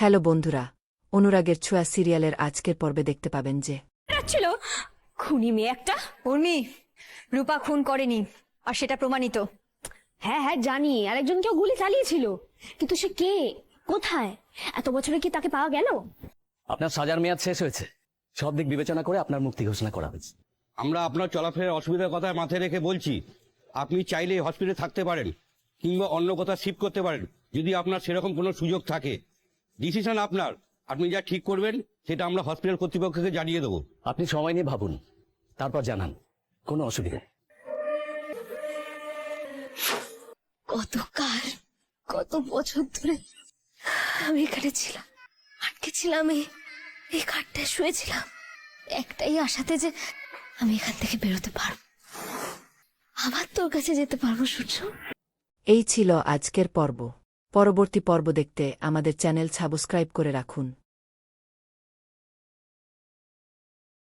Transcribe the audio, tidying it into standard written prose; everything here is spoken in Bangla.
হ্যালো বন্ধুরা, অনুরাগের ছোঁয়া সিরিয়ালের আজকের পর্বে দেখতে পাবেন যে ছিল খুনি মেয়ে একটা। উর্মি, রূপা খুন করেনি, আর সেটা প্রমাণিত। হ্যাঁ হ্যাঁ জানি, আরেকজন কেউ গুলি চালিয়েছিল, কিন্তু সে কে, কোথায়? এত বছরে কি তাকে পাওয়া গেল? আপনার সাজার মেয়াদ শেষ হয়েছে। সব দিক বিবেচনা করে আপনার মুক্তি ঘোষণা করা হয়েছে। আমরা আপনার চলাফেরার অসুবিধার কথা মাথায় রেখে বলছি, আপনি চাইলে হসপিটালে থাকতে পারেন কিংবা অন্য কোথাও শিফট করতে পারেন যদি আপনার সেরকম কোনো সুযোগ থাকে। ডিসিশন আপনার, আপনি যা ঠিক করবেন সেটা আমরা হসপিটাল কর্তৃপক্ষকে জানিয়ে দেবো। আপনি সময় নিয়ে ভাবুন, তারপর জানান। কোনো অসুবিধা নেই। কত বছর ধরে আমি এখানে ছিলাম, আটকে ছিলাম, এই খাটটায় শুয়েছিলাম, একটাই আশাতে যে আমি এখান থেকে বেরোতে পারবো, আবার তোর কাছে যেতে পারবো সূর্য। এই ছিল আজকের পর্ব। পরবর্তী পর্ব দেখতে আমাদের চ্যানেল সাবস্ক্রাইব করে রাখুন।